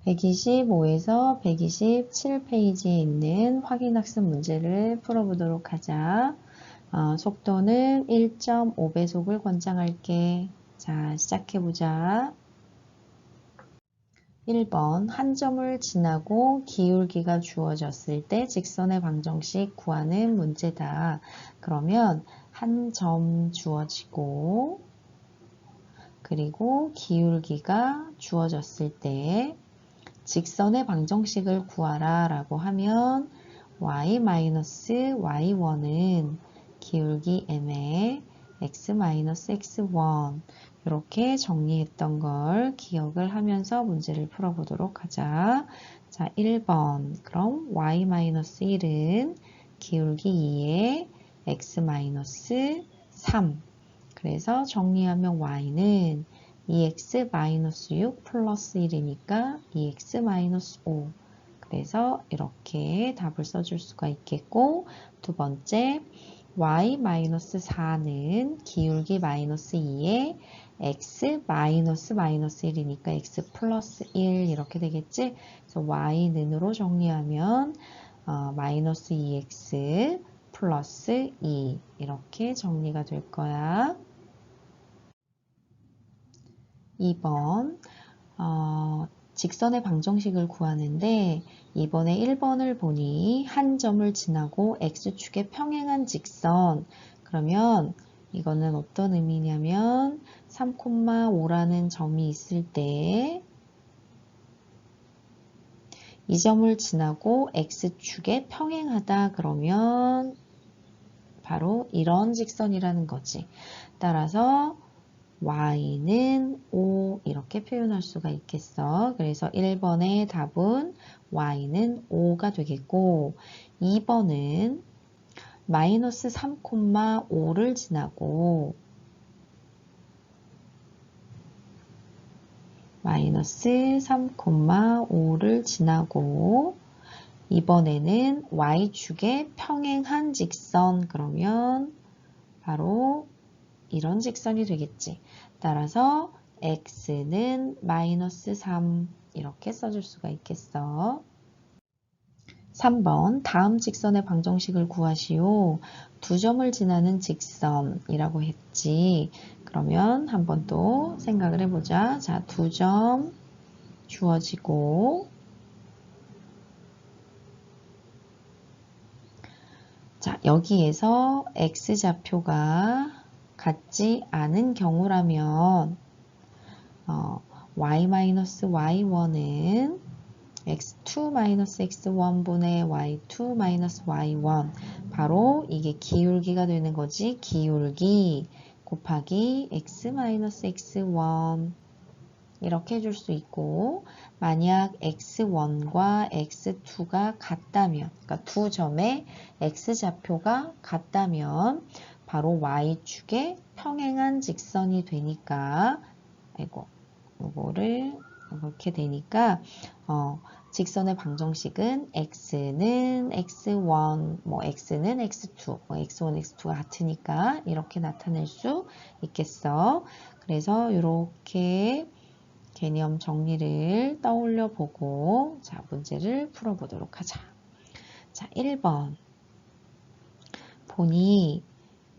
125에서 127페이지에 있는 확인학습 문제를 풀어보도록 하자. 속도는 1.5배속을 권장할게. 자, 시작해보자. 1번, 한 점을 지나고 기울기가 주어졌을 때 직선의 방정식 구하는 문제다. 그러면 한 점 주어지고 그리고 기울기가 주어졌을 때 직선의 방정식을 구하라 라고 하면 y-y1은 기울기 m에 x-x1 이렇게 정리했던 걸 기억을 하면서 문제를 풀어보도록 하자. 자, 1번 그럼 y-1은 기울기 2에 x-3 그래서 정리하면 y는 2x-6 플러스 1이니까 2x-5 그래서 이렇게 답을 써줄 수가 있겠고 두 번째 y-4는 기울기 마이너스 2에 x-1이니까 x 플러스 1 이렇게 되겠지? 그래서 y는으로 정리하면 마이너스 2x 플러스 2 이렇게 정리가 될 거야. 2번 직선의 방정식을 구하는데 이번에 1번을 보니 한 점을 지나고 x축에 평행한 직선 그러면 이거는 어떤 의미냐면 3,5라는 점이 있을 때 이 점을 지나고 x축에 평행하다 그러면 바로 이런 직선이라는 거지. 따라서 y는 5 이렇게 표현할 수가 있겠어. 그래서 1번의 답은 y는 5가 되겠고 2번은 마이너스 3,5를 지나고 마이너스 3,5를 지나고 이번에는 y축에 평행한 직선 그러면 바로 이런 직선이 되겠지. 따라서 x는 마이너스 3 이렇게 써줄 수가 있겠어. 3번 다음 직선의 방정식을 구하시오. 두 점을 지나는 직선이라고 했지. 그러면 한 번 또 생각을 해보자. 자, 두 점 주어지고 자, 여기에서 x좌표가 같지 않은 경우라면 y-y1은 x2-x1분의 y2-y1 바로 이게 기울기가 되는 거지. 기울기 곱하기 x-x1 이렇게 해줄 수 있고 만약 x1과 x2가 같다면 그러니까 두 점의 x좌표가 같다면 바로 y축에 평행한 직선이 되니까 이거를 이렇게 되니까 직선의 방정식은 x는 x1, x는 x2, x1, x2가 같으니까 이렇게 나타낼 수 있겠어. 그래서 이렇게 개념 정리를 떠올려 보고 자, 문제를 풀어보도록 하자. 자, 1번 보니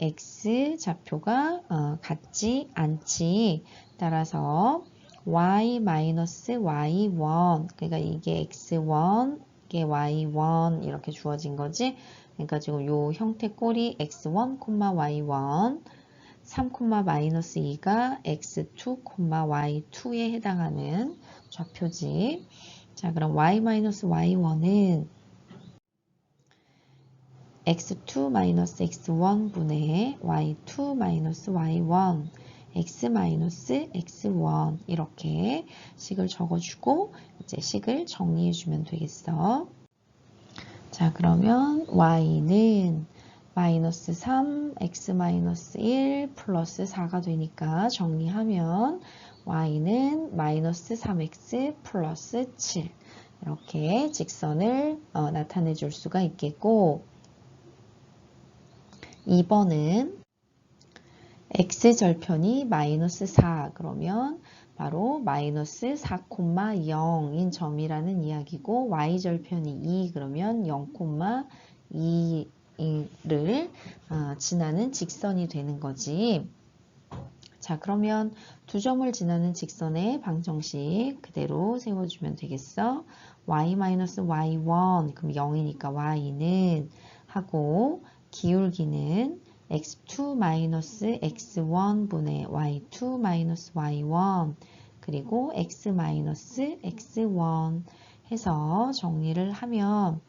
x좌표가 같지 않지. 따라서 y-y1 그러니까 이게 x1 이게 y1 이렇게 주어진 거지. 그러니까 지금 요 형태 꼴이 x1, y1 3,-2가 x2, y2에 해당하는 좌표지. 자, 그럼 y-y1은 x2-x1분의 y2-y1 x-x1 이렇게 식을 적어주고 이제 식을 정리해주면 되겠어. 자, 그러면 y는 마이너스 3, x-1 플러스 4가 되니까 정리하면 y는 마이너스 3x 플러스 7 이렇게 직선을 나타내 줄 수가 있겠고 2번은 x절편이 마이너스 4 그러면 바로 마이너스 4,0인 점이라는 이야기고 y절편이 2 그러면 0,2를 지나는 직선이 되는 거지. 자, 그러면 두 점을 지나는 직선의 방정식 그대로 세워주면 되겠어. y-y1 그럼 0이니까 y는 하고 기울기는 x2-x1 분의 y2-y1 그리고 x-x1 해서 정리를 하면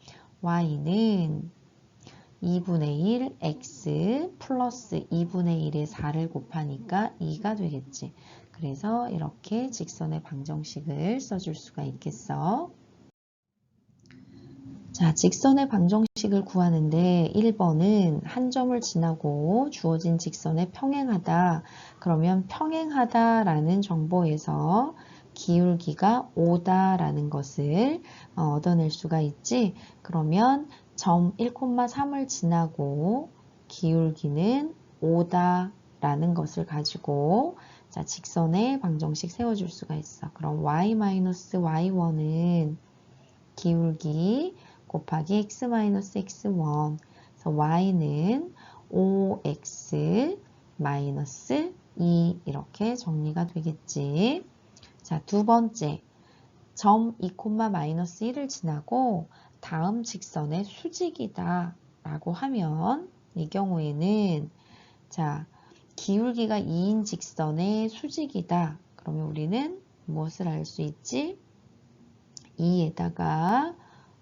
y는 2분의 1 x 플러스 2분의 1에 4를 곱하니까 2가 되겠지. 그래서 이렇게 직선의 방정식을 써줄 수가 있겠어. 자, 직선의 방정식을 구하는데 1번은 한 점을 지나고 주어진 직선에 평행하다. 그러면 평행하다라는 정보에서 기울기가 5다라는 것을 얻어낼 수가 있지. 그러면 점 1,3을 지나고 기울기는 5다라는 것을 가지고 자, 직선의 방정식 세워줄 수가 있어. 그럼 y-y1은 기울기 곱하기 x-x1 그래서 y는 5x 2 이렇게 정리가 되겠지. 자, 두 번째 점 2,-1을 지나고 다음 직선의 수직이다 라고 하면 이 경우에는 자 기울기가 2인 직선의 수직이다. 그러면 우리는 무엇을 알 수 있지? 2에다가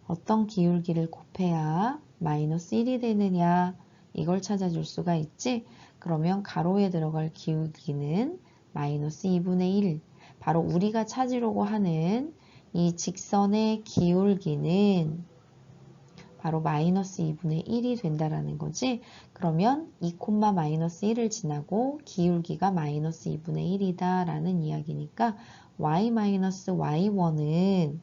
어떤 기울기를 곱해야 마이너스 1이 되느냐 이걸 찾아줄 수가 있지. 그러면 가로에 들어갈 기울기는 마이너스 2분의 1 바로 우리가 찾으려고 하는 이 직선의 기울기는 바로 마이너스 2분의 1이 된다라는 거지. 그러면 2,-1을 지나고 기울기가 마이너스 2분의 1이다 라는 이야기니까 y-y1은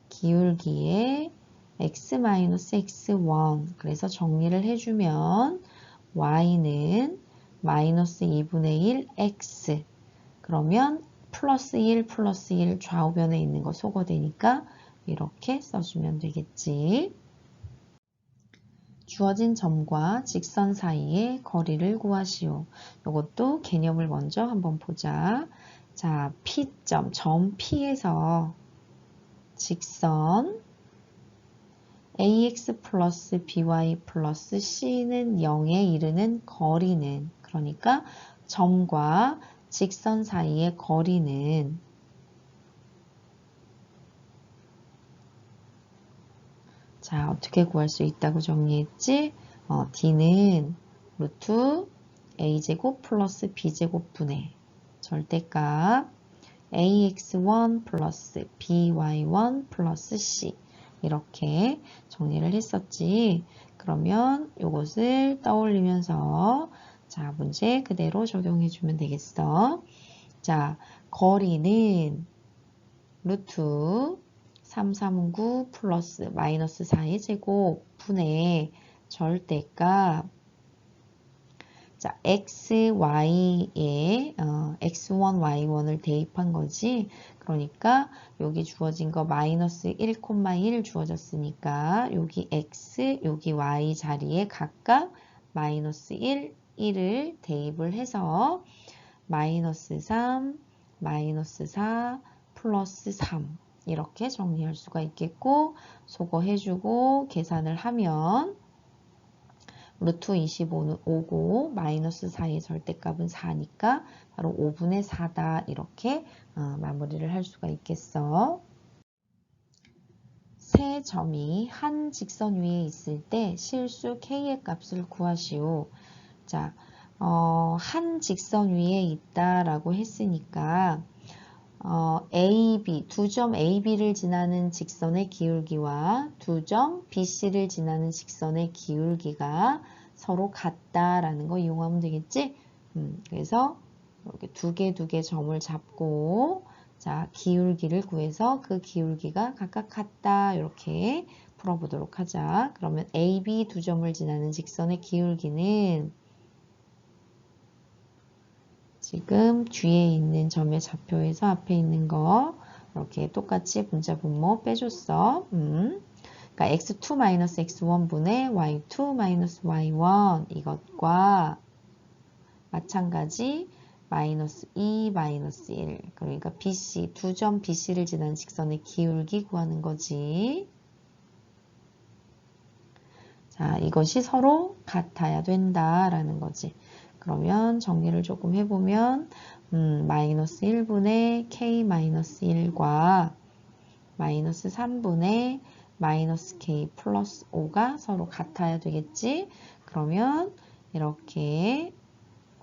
기울기에 x-x1 그래서 정리를 해주면 y는 마이너스 2분의 1 x 그러면 플러스 1 플러스 1 좌우변에 있는 거 소거되니까 이렇게 써주면 되겠지. 주어진 점과 직선 사이의 거리를 구하시오. 이것도 개념을 먼저 한번 보자. 자, P점, 점 P에서 직선 ax 플러스 by 플러스 c는 0에 이르는 거리는 그러니까 점과 직선 사이의 거리는 자 어떻게 구할 수 있다고 정리했지? d는 루트 a제곱 플러스 b제곱 분의 절대값 ax1 플러스 by1 플러스 c 이렇게 정리를 했었지. 그러면 이것을 떠올리면서 자 문제 그대로 적용해 주면 되겠어. 자 거리는 루트 339 플러스 마이너스 4의 제곱 분의 절대값 자, x, y에 x1, y1을 대입한 거지. 그러니까 여기 주어진 거 마이너스 1,1 주어졌으니까 여기 x, 여기 y 자리에 각각 마이너스 1, 1을 대입을 해서 마이너스 3, 마이너스 4, 플러스 3 이렇게 정리할 수가 있겠고 소거해주고 계산을 하면 루트 25는 5고 마이너스 4의 절대값은 4니까 바로 5분의 4다 이렇게 마무리를 할 수가 있겠어. 세 점이 한 직선 위에 있을 때 실수 k의 값을 구하시오. 자, 한 직선 위에 있다라고 했으니까 AB, 두 점 AB를 지나는 직선의 기울기와 두 점 BC를 지나는 직선의 기울기가 서로 같다라는 거 이용하면 되겠지? 그래서 이렇게 두 개 점을 잡고 자 기울기를 구해서 그 기울기가 각각 같다 이렇게 풀어보도록 하자. 그러면 AB 두 점을 지나는 직선의 기울기는 지금 뒤에 있는 점의 좌표에서 앞에 있는 거 이렇게 똑같이 분자 분모 빼줬어. 그러니까 x2-x1분의 y2-y1 이것과 마찬가지 -2, -1 그러니까 BC, 두 점 BC를 지난 직선의 기울기 구하는 거지. 자, 이것이 서로 같아야 된다라는 거지. 그러면 정리를 조금 해보면 -1분의 k-1과 -3분의 -k 플러스 5가 서로 같아야 되겠지. 그러면 이렇게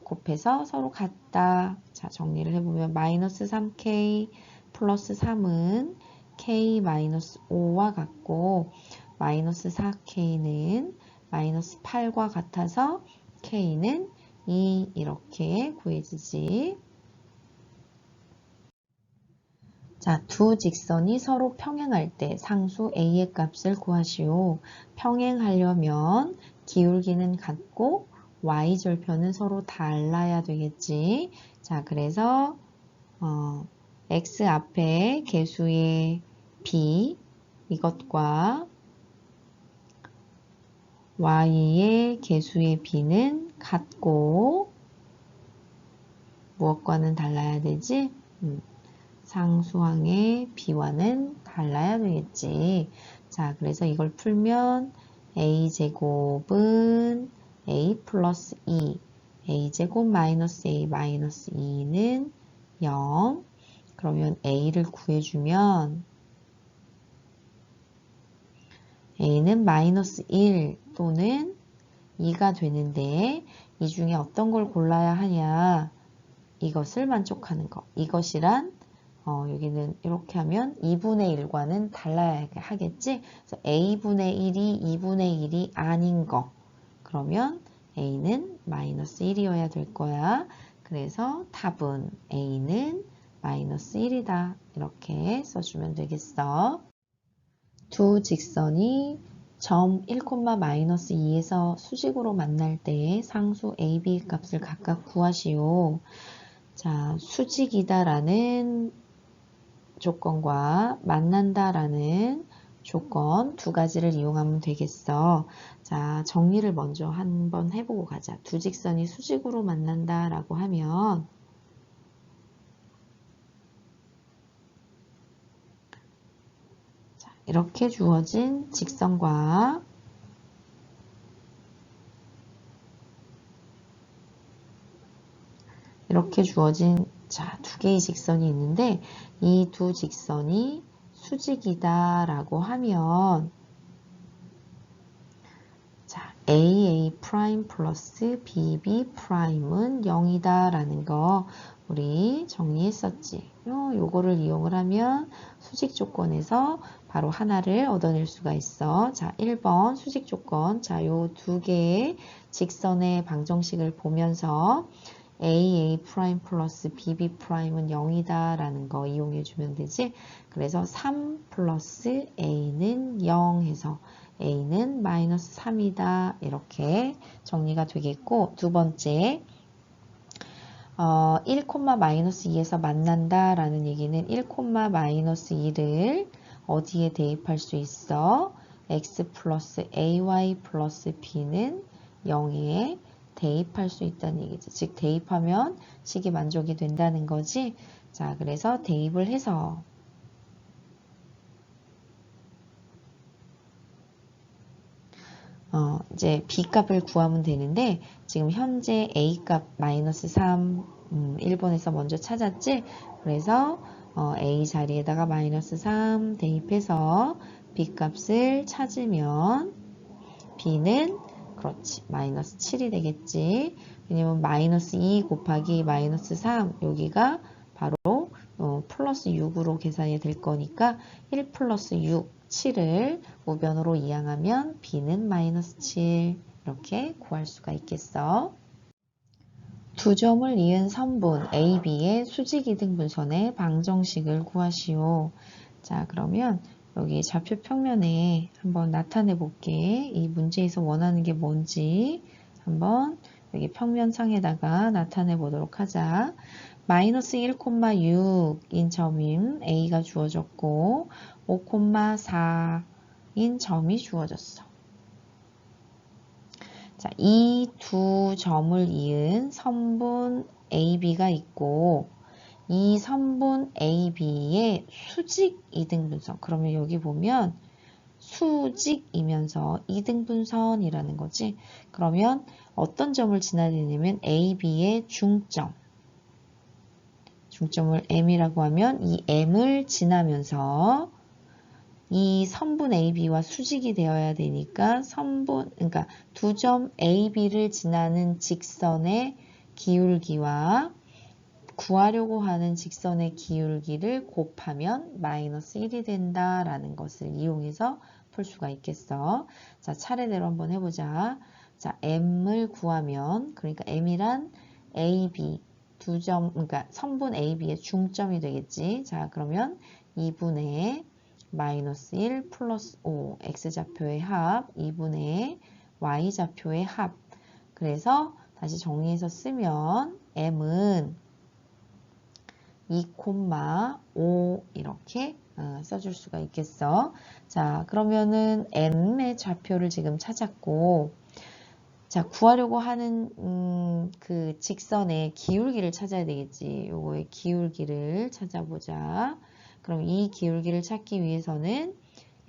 곱해서 서로 같다. 자, 정리를 해보면 -3k 플러스 3은 k-5와 같고 -4k는 -8과 같아서 k는 2 이렇게 구해지지. 자, 두 직선이 서로 평행할 때 상수 a의 값을 구하시오. 평행하려면 기울기는 같고 y절편은 서로 달라야 되겠지. 자, 그래서 x 앞에 개수의 b 이것과 y의 개수의 b는 같고 무엇과는 달라야 되지? 상수항의 b와는 달라야 되겠지. 자, 그래서 이걸 풀면 a제곱은 a 플러스 2, a제곱 마이너스 a 마이너스 2는 0. 그러면 a를 구해주면 a는 마이너스 1 또는 2가 되는데 이 중에 어떤 걸 골라야 하냐? 이것을 만족하는 거. 이것이란 여기는 이렇게 하면 2분의 1과는 달라야 하겠지? 그래서 a분의 1이 2분의 1이 아닌 거. 그러면 a는 마이너스 1이어야 될 거야. 그래서 답은 a는 마이너스 1이다. 이렇게 써주면 되겠어. 두 직선이 점 1,-2에서 수직으로 만날 때 상수 a, b 값을 각각 구하시오. 자, 수직이다라는 조건과 만난다라는 조건 두 가지를 이용하면 되겠어. 자, 정리를 먼저 한번 해보고 가자. 두 직선이 수직으로 만난다라고 하면 자, 이렇게 주어진 직선과 이렇게 주어진 자, 두 개의 직선이 있는데 이 두 직선이 수직이다라고 하면 자, AA 프라임 플러스 BB 프라임은 0이다 라는 거 우리 정리했었지. 요거를 이용을 하면 수직 조건에서 바로 하나를 얻어낼 수가 있어. 자, 1번 수직 조건. 자, 요 두 개의 직선의 방정식을 보면서 AA 프라임 플러스 BB 프라임은 0이다 라는 거 이용해 주면 되지. 그래서 3 플러스 A는 0 해서 A는 마이너스 3이다. 이렇게 정리가 되겠고 두 번째 1,-2에서 만난다 라는 얘기는 1,-2를 어디에 대입할 수 있어? x 플러스 ay 플러스 b는 0에 대입할 수 있다는 얘기지. 즉 대입하면 식이 만족이 된다는 거지. 자, 그래서 대입을 해서 이제 b 값을 구하면 되는데 지금 현재 a 값 마이너스 3 1번에서 먼저 찾았지. 그래서 a 자리에다가 마이너스 3 대입해서 b 값을 찾으면 b는 그렇지 마이너스 7이 되겠지. 왜냐면 마이너스 2 곱하기 마이너스 3 여기가 바로 플러스 6으로 계산이 될 거니까 1 플러스 6 7을 우변으로 이항하면 b는 마이너스 7 이렇게 구할 수가 있겠어. 두 점을 이은 선분 AB의 수직이등분선의 방정식을 구하시오. 자, 그러면 여기 좌표 평면에 한번 나타내 볼게. 이 문제에서 원하는 게 뭔지 한번 여기 평면상에다가 나타내 보도록 하자. 마이너스 1,6인 점인 A가 주어졌고 5,4인 점이 주어졌어. 자, 이 두 점을 이은 선분 AB가 있고 이 선분 AB의 수직 이등분선. 그러면 여기 보면 수직이면서 이등분선이라는 거지. 그러면 어떤 점을 지나야 되냐면 AB의 중점을 M이라고 하면 이 M을 지나면서 이 선분 AB와 수직이 되어야 되니까 그러니까 두 점 AB를 지나는 직선의 기울기와 구하려고 하는 직선의 기울기를 곱하면 마이너스 1이 된다라는 것을 이용해서 풀 수가 있겠어. 자, 차례대로 한번 해보자. 자, M을 구하면, 그러니까 M이란 AB 두 점, 그러니까 선분 AB의 중점이 되겠지. 자, 그러면 2분의 마이너스 1 플러스 5 X좌표의 합 2분의 Y좌표의 합. 그래서 다시 정리해서 쓰면 M은 2,5 이렇게 써줄 수가 있겠어. 자, 그러면은 M의 좌표를 지금 찾았고, 자, 구하려고 하는 그 직선의 기울기를 찾아야 되겠지. 요거의 기울기를 찾아보자. 그럼 이 기울기를 찾기 위해서는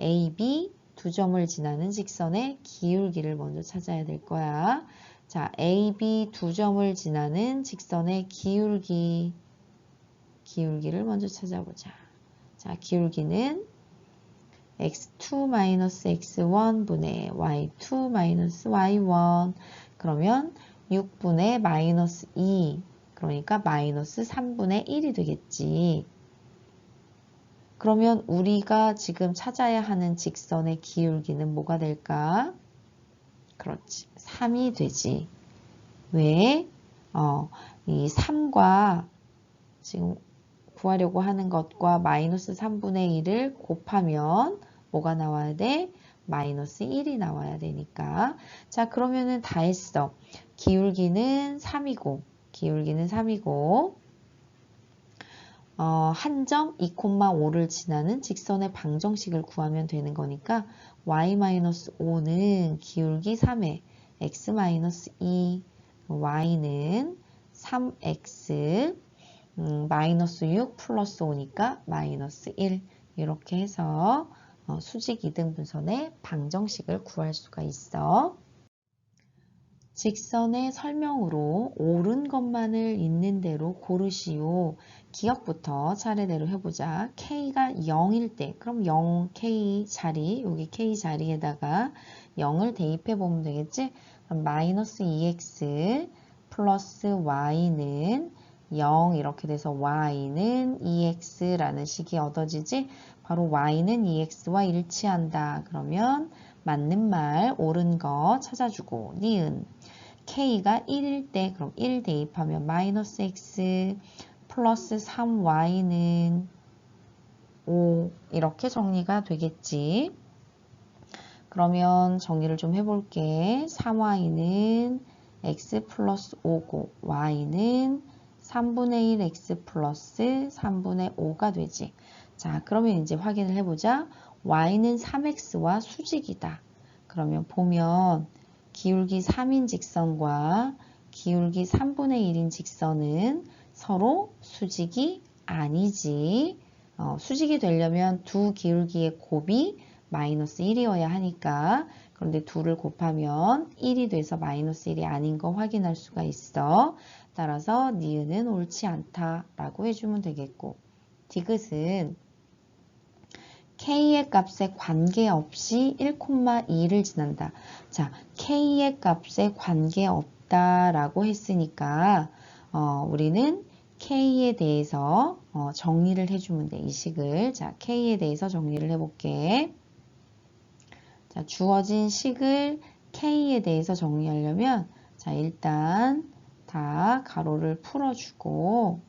AB 두 점을 지나는 직선의 기울기를 먼저 찾아야 될 거야. 자, AB 두 점을 지나는 직선의 기울기를 먼저 찾아보자. 자, 기울기는 x2-x1분의 y2-y1 그러면 6분의 마이너스 2 그러니까 마이너스 3분의 1이 되겠지. 그러면 우리가 지금 찾아야 하는 직선의 기울기는 뭐가 될까? 그렇지. 3이 되지. 왜? 이 3과 지금 구하려고 하는 것과 마이너스 3분의 1을 곱하면 뭐가 나와야 돼? 마이너스 1이 나와야 되니까. 자, 그러면은 다 했어. 기울기는 3이고, 한 점 2,5를 지나는 직선의 방정식을 구하면 되는 거니까 y-5는 기울기 3에 x-2, y는 3x 마이너스 6 플러스 5니까 마이너스 1 이렇게 해서 수직 이등분선의 방정식을 구할 수가 있어. 직선의 설명으로 옳은 것만을 있는 대로 고르시오. 기억부터 차례대로 해보자. K가 0일 때 그럼 0K 자리 여기 K 자리에다가 0을 대입해 보면 되겠지? 그럼 마이너스 2X 플러스 Y는 0 이렇게 돼서 Y는 2X라는 식이 얻어지지? 바로 Y는 2X와 일치한다. 그러면 맞는 말, 옳은 거 찾아주고 니은 K가 1일 때 그럼 1 대입하면 마이너스 X 플러스 3Y는 5 이렇게 정리가 되겠지. 그러면 정리를 좀 해볼게. 3Y는 X 플러스 5고 Y는 3분의 1 X 플러스 3분의 5가 되지. 자, 그러면 이제 확인을 해보자. Y는 3X와 수직이다. 그러면 보면 기울기 3인 직선과 기울기 3분의 1인 직선은 서로 수직이 아니지. 수직이 되려면 두 기울기의 곱이 마이너스 1이어야 하니까 그런데 둘을 곱하면 1이 돼서 마이너스 1이 아닌 거 확인할 수가 있어. 따라서 니은은 옳지 않다라고 해주면 되겠고 디귿은 K의 값에 관계없이 1,2를 지난다. 자, K의 값에 관계없다라고 했으니까 우리는 K에 대해서 정리를 해주면 돼. 이 식을. 자, K에 대해서 정리를 해볼게. 자, 주어진 식을 K에 대해서 정리하려면 자, 일단 다 가로를 풀어주고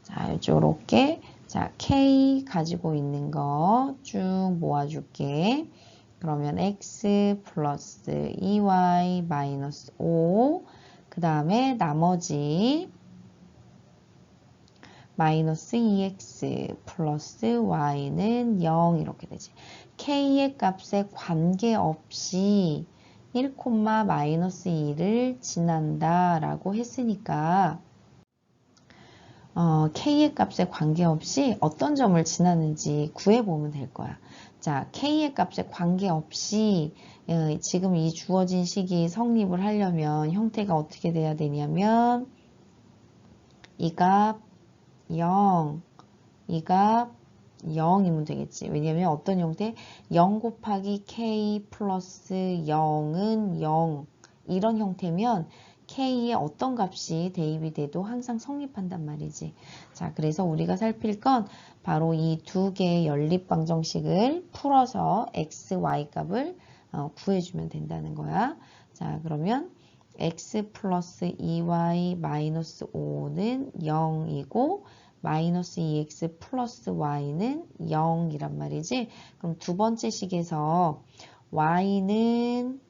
자, 이렇게 자, K 가지고 있는 거 쭉 모아줄게. 그러면 x 플러스 2y 마이너스 5, 그 다음에 나머지 마이너스 2x 플러스 y는 0 이렇게 되지. k의 값에 관계없이 1, 마이너스 2를 지난다 라고 했으니까 k의 값에 관계없이 어떤 점을 지나는지 구해보면 될 거야. 자, k의 값에 관계없이 지금 이 주어진 식이 성립을 하려면 형태가 어떻게 돼야 되냐면 이 값 0, 이 값 0이면 되겠지. 왜냐면 어떤 형태? 0 곱하기 k 플러스 0은 0 이런 형태면 k의 어떤 값이 대입이 돼도 항상 성립한단 말이지. 자, 그래서 우리가 살필 건 바로 이 두 개의 연립방정식을 풀어서 x, y 값을 구해주면 된다는 거야. 자, 그러면 x 플러스 2y 마이너스 5는 0이고 마이너스 2x 플러스 y는 0이란 말이지. 그럼 두 번째 식에서 y는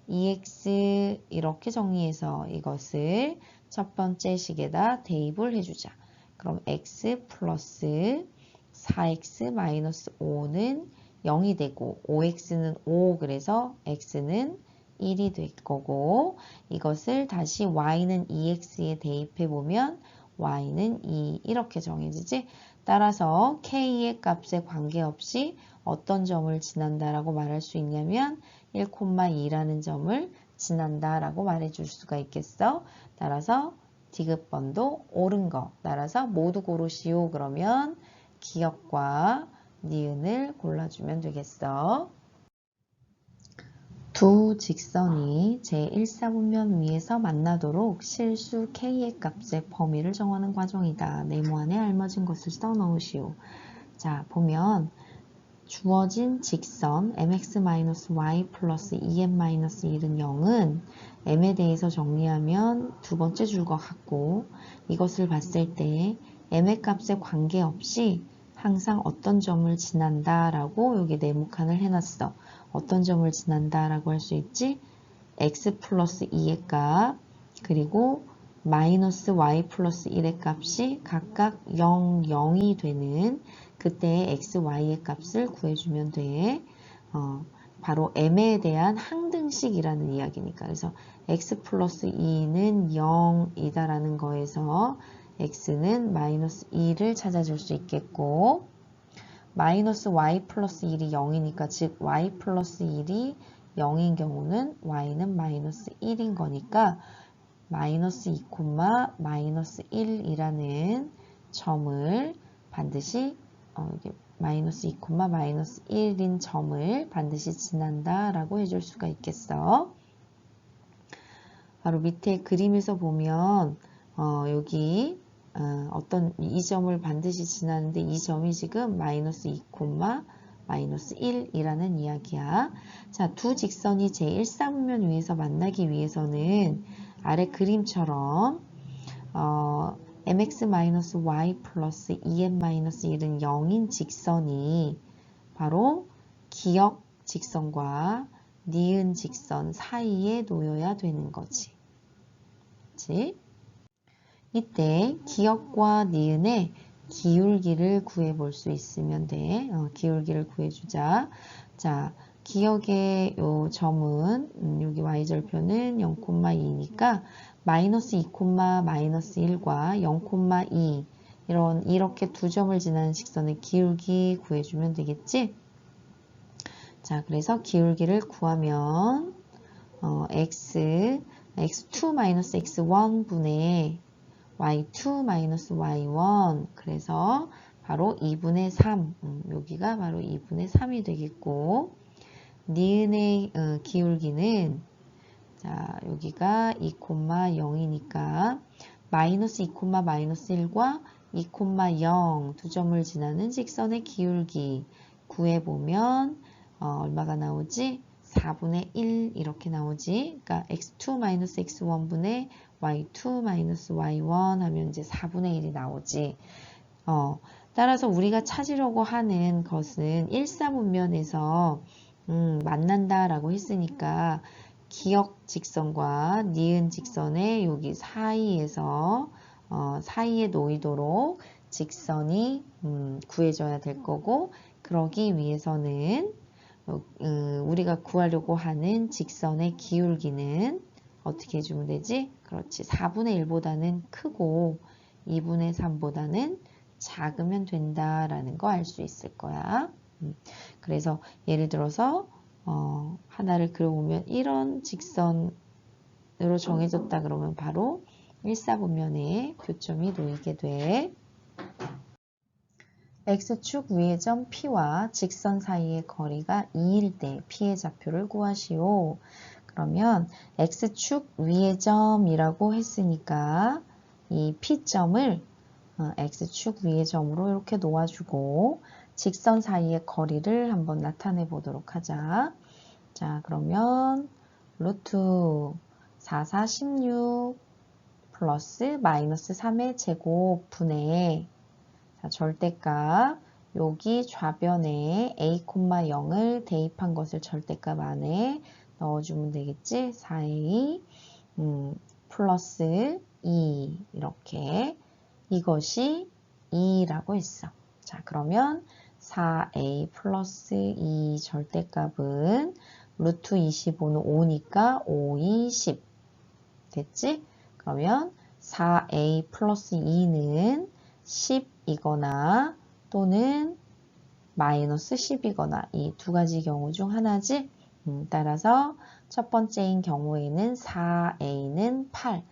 2x 이렇게 정리해서 이것을 첫 번째 식에다 대입을 해주자. 그럼 x 플러스 4x 마이너스 5는 0이 되고 5x는 5 그래서 x는 1이 될 거고 이것을 다시 y는 2x에 대입해 보면 y는 2 이렇게 정해지지. 따라서 k의 값에 관계없이 어떤 점을 지난다라고 말할 수 있냐면 1,2라는 점을 지난다라고 말해줄 수가 있겠어. 따라서 디귿번도 옳은 거. 따라서 모두 고르시오. 그러면 기역과 니은을 골라주면 되겠어. 두 직선이 제1사분면 위에서 만나도록 실수 k의 값의 범위를 정하는 과정이다. 네모안에 알맞은 것을 써넣으시오. 자, 보면 주어진 직선 mx-y 플러스 2m-1은 0은 m에 대해서 정리하면 두 번째 줄과 같고 이것을 봤을 때 m의 값에 관계없이 항상 어떤 점을 지난다 라고 여기 네모칸을 해놨어. 어떤 점을 지난다 라고 할 수 있지? x 플러스 2의 값 그리고 마이너스 y 플러스 1의 값이 각각 0, 0이 되는 그때의 x, y의 값을 구해주면 돼. 바로 m에 대한 항등식이라는 이야기니까. 그래서 x 플러스 2는 0이다라는 거에서 x는 마이너스 2를 찾아줄 수 있겠고 마이너스 y 플러스 1이 0이니까 즉 y 플러스 1이 0인 경우는 y는 마이너스 1인 거니까 마이너스 2, 마이너스 1이라는 점을 반드시 마이너스 2, 마이너스 1인 점을 반드시 지난다 라고 해줄 수가 있겠어. 바로 밑에 그림에서 보면 여기 어떤 이 점을 반드시 지나는데 이 점이 지금 마이너스 2, 마이너스 1이라는 이야기야. 자, 두 직선이 제1사분면 위에서 만나기 위해서는 아래 그림처럼 mx-y 플러스 2m-1은 0인 직선이 바로 기역 직선과 니은 직선 사이에 놓여야 되는 거지. 그치? 이때 기역과 니은의 기울기를 구해볼 수 있으면 돼. 기울기를 구해주자. 자, 기역의 요 점은 여기 y절표는 0,2니까 마이너스 2, 마이너스 1과 0,2 이렇게 두 점을 지나는 직선의 기울기 구해주면 되겠지? 자, 그래서 기울기를 구하면 x2 마이너스 x1 분의 y2 마이너스 y1 그래서 바로 2분의 3 여기가 바로 2분의 3이 되겠고 니은의 기울기는 자 여기가 2, 0이니까 마이너스 2, 마이너스 1과 2, 0 두 점을 지나는 직선의 기울기 구해보면 얼마가 나오지? 4분의 1 이렇게 나오지. 그러니까 x2 마이너스 x1분의 y2 마이너스 y1 하면 이제 4분의 1이 나오지. 따라서 우리가 찾으려고 하는 것은 1사분면에서 만난다 라고 했으니까 기역 직선과 니은 직선의 여기 사이에서 사이에 놓이도록 직선이 구해져야 될 거고, 그러기 위해서는 우리가 구하려고 하는 직선의 기울기는 어떻게 해주면 되지? 그렇지. 4분의 1보다는 크고 2분의 3보다는 작으면 된다라는 거 알 수 있을 거야. 그래서 예를 들어서 하나를 그려보면 이런 직선으로 정해졌다 그러면 바로 일사분면에 교점이 놓이게 돼. X축 위의 점 P와 직선 사이의 거리가 2일 때 P의 좌표를 구하시오. 그러면 X축 위의 점이라고 했으니까 이 P점을 X축 위의 점으로 이렇게 놓아주고 직선 사이의 거리를 한번 나타내 보도록 하자. 자, 그러면 루트 4, 4, 16 플러스 마이너스 3의 제곱 분의 자, 절대값 여기 좌변에 a, 0을 대입한 것을 절대값 안에 넣어주면 되겠지. 4a 플러스 2 이렇게 이것이 2라고 했어. 자, 그러면 4a 플러스 2 절대값은 루트 25는 5니까 5, 2, 10 됐지? 그러면 4a 플러스 2는 10이거나 또는 마이너스 10이거나 이 두 가지 경우 중 하나지. 따라서 첫 번째인 경우에는 4a는 8,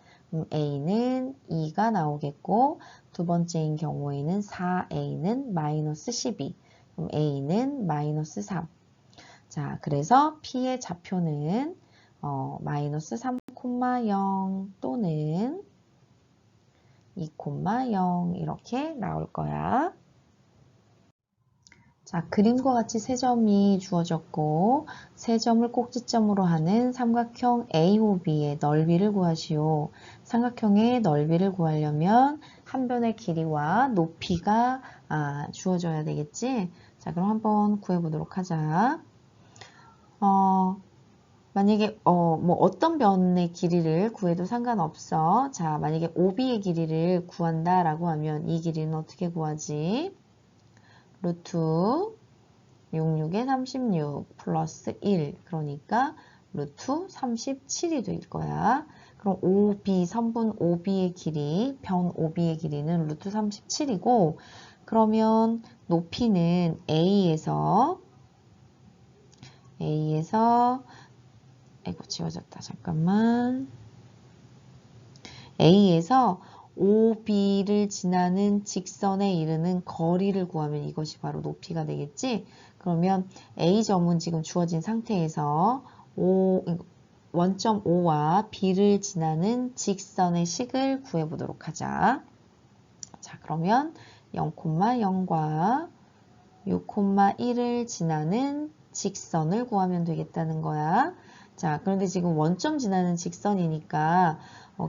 a는 2가 나오겠고 두 번째인 경우에는 4a는 마이너스 12, 그럼 a는 마이너스 3. 자, 그래서 P의 좌표는 마이너스 3,0 또는 2,0 이렇게 나올 거야. 자, 그림과 같이 세 점이 주어졌고 세 점을 꼭지점으로 하는 삼각형 AOB의 넓이를 구하시오. 삼각형의 넓이를 구하려면 한 변의 길이와 높이가 주어져야 되겠지? 자, 그럼 한번 구해보도록 하자. 만약에 뭐 어떤 변의 길이를 구해도 상관없어. 자, 만약에 OB의 길이를 구한다라고 하면 이 길이는 어떻게 구하지? 루트 66에 36 플러스 1 그러니까 루트 37이 될 거야. 그럼 OB, 선분 OB의 길이, 변 OB의 길이는 루트 37이고 그러면 높이는 A에서 아이고 지워졌다. 잠깐만. A에서 OB를 지나는 직선에 이르는 거리를 구하면 이것이 바로 높이가 되겠지? 그러면 A점은 지금 주어진 상태에서 원점 O와 B를 지나는 직선의 식을 구해보도록 하자. 자, 그러면 0,0과 6,1을 지나는 직선을 구하면 되겠다는 거야. 자, 그런데 지금 원점 지나는 직선이니까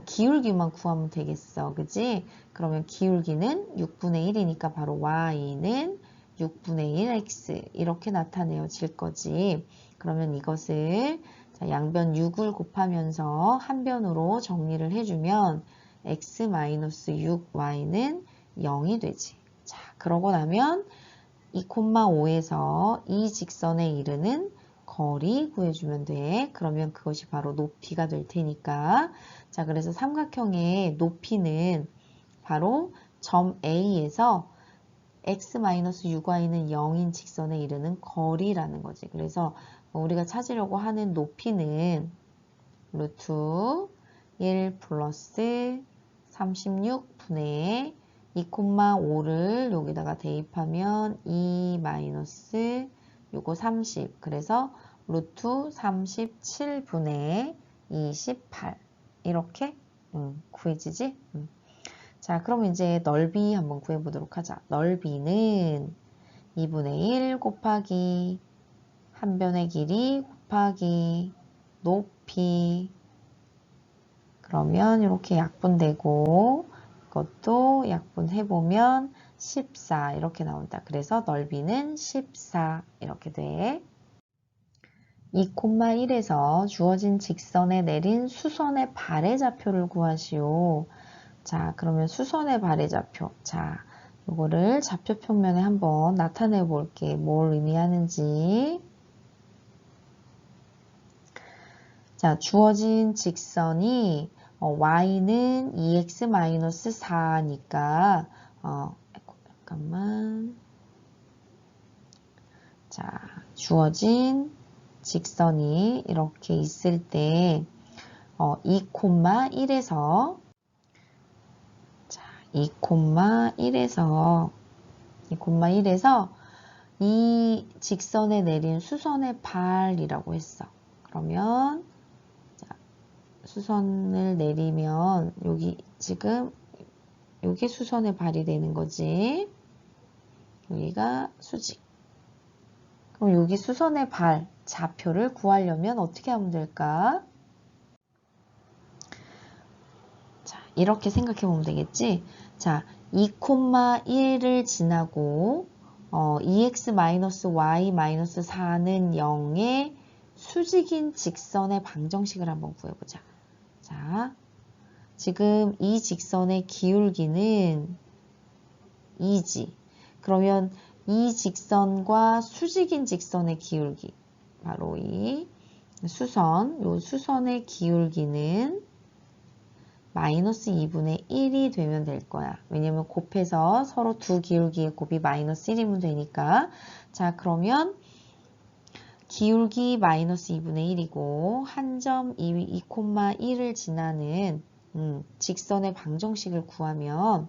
기울기만 구하면 되겠어. 그지? 그러면 기울기는 6분의 1이니까 바로 y는 6분의 1 x 이렇게 나타내어질 거지. 그러면 이것을 자, 양변 6을 곱하면서 한 변으로 정리를 해주면 x-6y는 0이 되지. 자, 그러고 나면 2,5에서 이 직선에 이르는 거리 구해주면 돼. 그러면 그것이 바로 높이가 될 테니까. 자, 그래서 삼각형의 높이는 바로 점 A에서 x-6y는 0인 직선에 이르는 거리라는 거지. 그래서 우리가 찾으려고 하는 높이는 루트 1 플러스 36분의 2,5를 여기다가 대입하면 2 마이너스 요거 30 그래서 루트 37분의 28 이렇게 구해지지? 자, 그럼 이제 넓이 한번 구해보도록 하자. 넓이는 2분의 1 곱하기 한 변의 길이 곱하기 높이 그러면 이렇게 약분되고 이것도 약분해보면 14 이렇게 나온다. 그래서 넓이는 14 이렇게 돼. 2,1에서 주어진 직선에 내린 수선의 발의 좌표를 구하시오. 자, 그러면 수선의 발의 좌표. 자, 요거를 좌표 평면에 한번 나타내 볼게. 뭘 의미하는지. 자, 주어진 직선이 y는 2x-4니까 잠깐만. 자, 주어진 직선이 이렇게 있을 때 2,1에서 자, 2,1에서 이 직선에 내린 수선의 발이라고 했어. 그러면 자, 수선을 내리면 여기 지금 여기 수선의 발이 되는 거지. 여기가 수직. 그럼 여기 수선의 발 좌표를 구하려면 어떻게 하면 될까? 자, 이렇게 생각해 보면 되겠지? 자, 2,1을 지나고 2x-y-4는 0의 수직인 직선의 방정식을 한번 구해보자. 자, 지금 이 직선의 기울기는 2지. 그러면 이 직선과 수직인 직선의 기울기, 바로 이 수선, 요 수선의 기울기는 마이너스 2분의 1이 되면 될 거야. 왜냐면 곱해서 서로 두 기울기의 곱이 마이너스 1이면 되니까. 자, 그러면 기울기 마이너스 2분의 1이고 한 점 2,1을 지나는 직선의 방정식을 구하면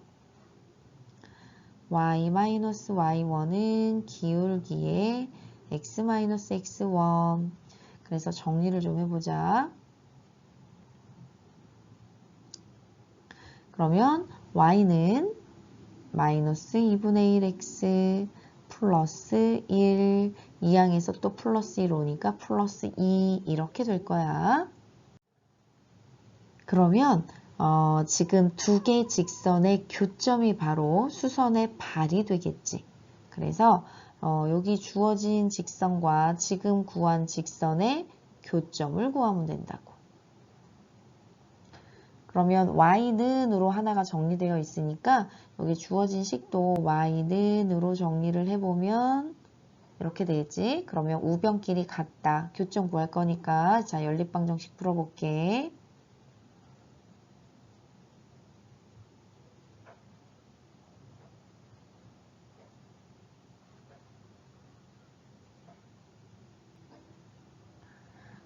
y-y1은 기울기의 x-x1. 그래서 정리를 좀 해보자. 그러면 y는 마이너스 2분의 1x 플러스 1, 2항에서 또 플러스 1 오니까 플러스 2 이렇게 될 거야. 그러면 지금 두 개의 직선의 교점이 바로 수선의 발이 되겠지. 그래서 여기 주어진 직선과 지금 구한 직선의 교점을 구하면 된다고. 그러면 y는으로 하나가 정리되어 있으니까 여기 주어진 식도 y는으로 정리를 해보면 이렇게 되겠지. 그러면 우변끼리 같다. 교점 구할 거니까 자, 연립방정식 풀어볼게.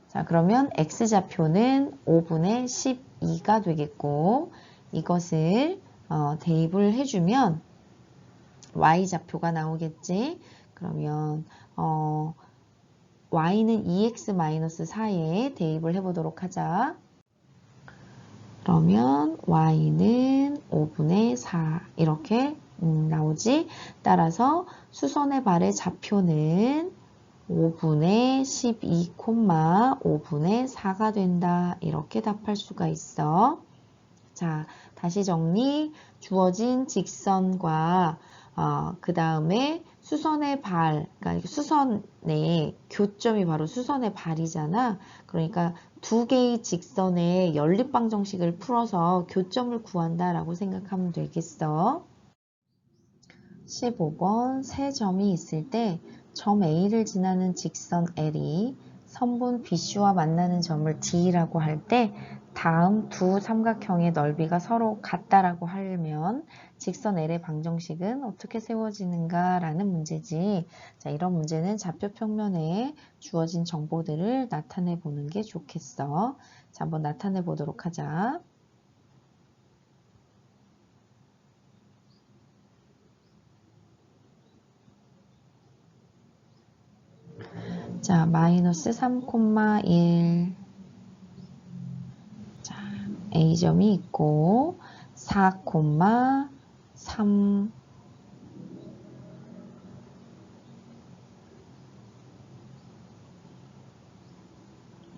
자, 그러면 x좌표는 5분의 12가 되겠고 이것을 대입을 해주면 y좌표가 나오겠지. 그러면 y는 2x-4에 대입을 해보도록 하자. 그러면 y는 5분의 4 이렇게 나오지. 따라서 수선의 발의 좌표는 5분의 12, 5분의 4가 된다. 이렇게 답할 수가 있어. 자, 다시 정리. 주어진 직선과 그 다음에 수선의 발, 그러니까 수선의 교점이 바로 수선의 발이잖아. 그러니까 두 개의 직선의 연립방정식을 풀어서 교점을 구한다라고 생각하면 되겠어. 15번 세 점이 있을 때 점 A를 지나는 직선 L이 선분 BC와 만나는 점을 D라고 할 때 다음 두 삼각형의 넓이가 서로 같다라고 하려면 직선 L의 방정식은 어떻게 세워지는가 라는 문제지. 자, 이런 문제는 좌표 평면에 주어진 정보들을 나타내 보는 게 좋겠어. 자, 한번 나타내 보도록 하자. 자, 마이너스 3,1. 자, A점이 있고, 4,3.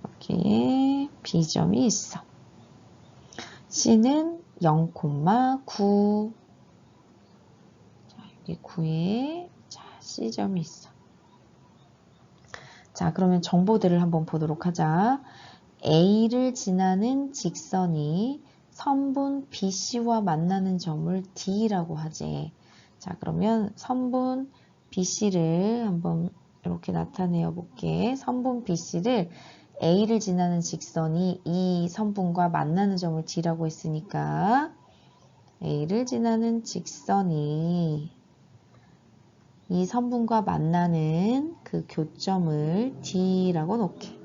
여기에 B점이 있어. C는 0,9. 자, 여기 9에 자, C점이 있어. 자, 그러면 정보들을 한번 보도록 하자. A를 지나는 직선이 선분 BC와 만나는 점을 D라고 하지. 자, 그러면 선분 BC를 한번 이렇게 나타내어 볼게. 선분 BC를 A를 지나는 직선이 이 선분과 만나는 점을 D라고 했으니까 A를 지나는 직선이 이 선분과 만나는 그 교점을 D라고 놓게.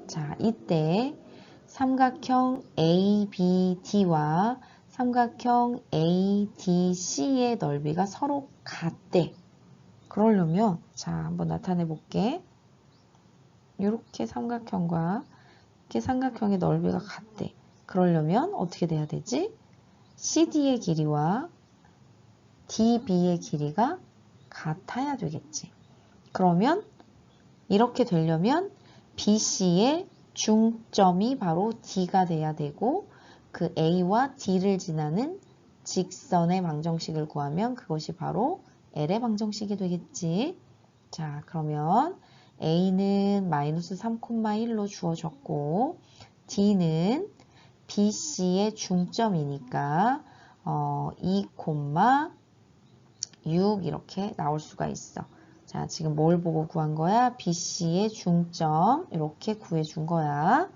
자, 이때 삼각형 ABD와 삼각형 ADC의 넓이가 서로 같대. 그러려면 자, 한번 나타내 볼게. 이렇게 삼각형과 이렇게 삼각형의 넓이가 같대. 그러려면 어떻게 돼야 되지? CD의 길이와 DB의 길이가 같아야 되겠지. 그러면 이렇게 되려면 BC의 중점이 바로 D가 돼야 되고 그 A와 D를 지나는 직선의 방정식을 구하면 그것이 바로 L의 방정식이 되겠지. 자, 그러면 A는 마이너스 3,1로 주어졌고 D는 BC의 중점이니까 2,6 이렇게 나올 수가 있어. 자, 지금 뭘 보고 구한 거야? BC의 중점 이렇게 구해준 거야.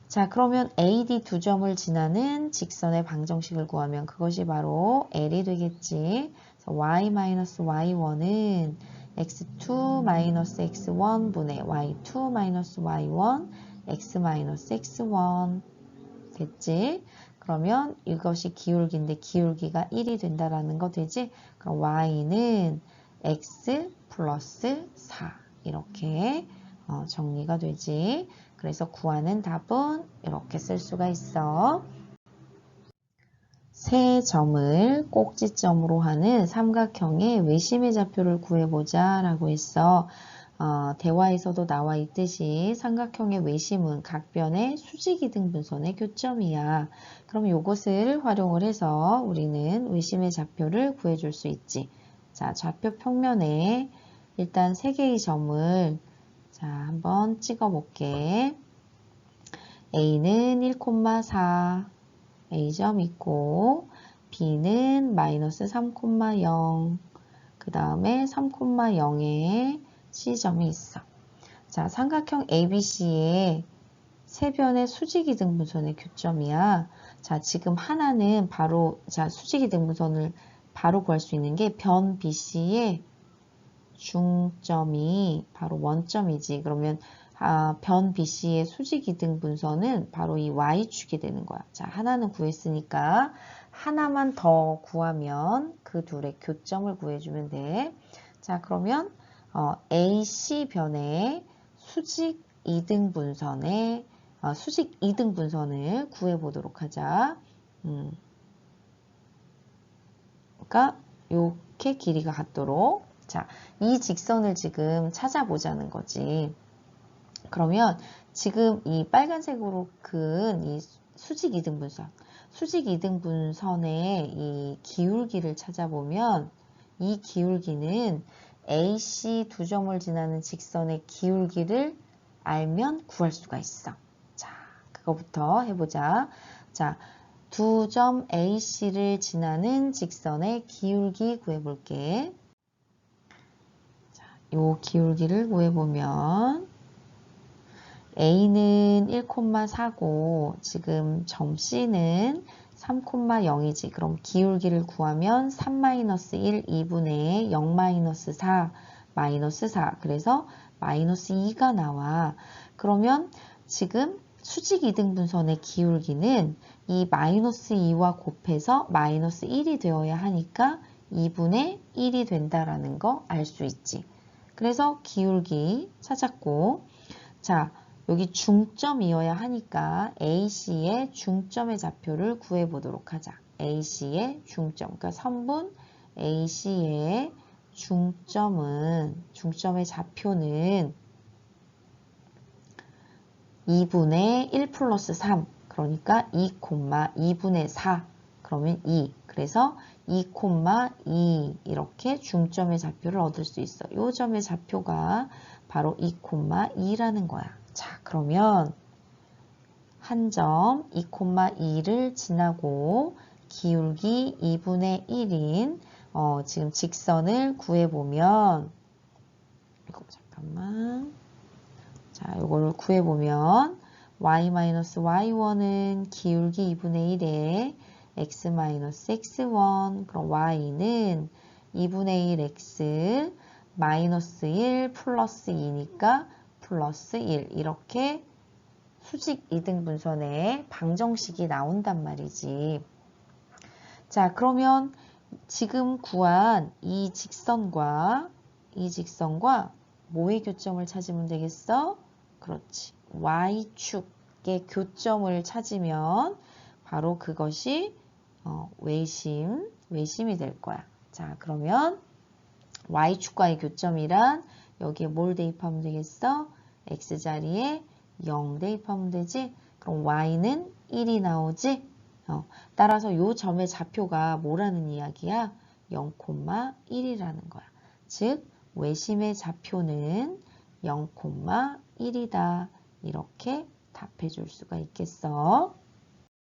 자, 그러면 AD 두 점을 지나는 직선의 방정식을 구하면 그것이 바로 L이 되겠지. 그래서 y-y1은 x2-x1 분의 y2-y1 x-x1 됐지? 그러면 이것이 기울기인데 기울기가 1이 된다라는 거 되지? 그럼 y는 x 플러스 4 이렇게 정리가 되지. 그래서 구하는 답은 이렇게 쓸 수가 있어. 세 점을 꼭지점으로 하는 삼각형의 외심의 좌표를 구해보자 라고 했어. 대화에서도 나와 있듯이 삼각형의 외심은 각변의 수직이등분선의 교점이야. 그럼 이것을 활용을 해서 우리는 외심의 좌표를 구해줄 수 있지. 자, 좌표 평면에 일단 세 개의 점을 자, 한번 찍어 볼게. A는 1,4 A점 있고 B는 마이너스 3,0 그 다음에 3,0에 C점이 있어. 자, 삼각형 ABC의 세 변의 수직이등분선의 교점이야. 자, 지금 하나는 바로 자 수직이등분선을 바로 구할 수 있는 게 변 BC의 중점이 바로 원점이지. 그러면 변 BC의 수직이등분선은 바로 이 Y축이 되는 거야. 자, 하나는 구했으니까 하나만 더 구하면 그 둘의 교점을 구해주면 돼. 자, 그러면 AC 변의 수직이등분선의 수직이등분선을 구해보도록 하자. 그러니까 이렇게 길이가 같도록 자, 이 직선을 지금 찾아보자는 거지. 그러면 지금 이 빨간색으로 그은 이 수직이등분선의 이 기울기를 찾아보면 이 기울기는 AC 두 점을 지나는 직선의 기울기를 알면 구할 수가 있어. 자, 그거부터 해보자. 자, 두 점 AC를 지나는 직선의 기울기 구해볼게. 자, 요 기울기를 구해보면 A는 1,4고 지금 점 C는 3,0이지. 그럼 기울기를 구하면 3-1 2분의 0-4 마이너스 4 그래서 마이너스 2가 나와. 그러면 지금 수직이등분선의 기울기는 이 마이너스 2와 곱해서 마이너스 1이 되어야 하니까 2분의 1이 된다라는 거 알 수 있지. 그래서 기울기 찾았고 자 여기 중점이어야 하니까 AC의 중점의 좌표를 구해보도록 하자. AC의 중점, 그러니까 선분 AC의 중점의 좌표는 2분의 1 플러스 3, 그러니까 2,2분의 4, 그러면 2. 그래서 2,2 이렇게 중점의 좌표를 얻을 수 있어. 이 점의 좌표가 바로 2,2라는 거야. 자, 그러면 한 점 2,2를 지나고 기울기 2분의 1인 지금 직선을 구해보면 이거 잠깐만. 자, 이걸 구해보면 y-y1은 기울기 2분의 1에 x-x1 그럼 y는 2분의 1 x 마이너스 1 플러스 2니까 플러스 1 이렇게 수직 이등분선의 방정식이 나온단 말이지. 자, 그러면 지금 구한 이 직선과 뭐의 교점을 찾으면 되겠어? 그렇지. Y축의 교점을 찾으면 바로 그것이 외심이 될 거야. 자, 그러면 Y축과의 교점이란 여기에 뭘 대입하면 되겠어? X자리에 0 대입하면 되지? 그럼 Y는 1이 나오지? 따라서 이 점의 좌표가 뭐라는 이야기야? 0,1이라는 거야. 즉, 외심의 좌표는 0,1이다. 이렇게 답해 줄 수가 있겠어.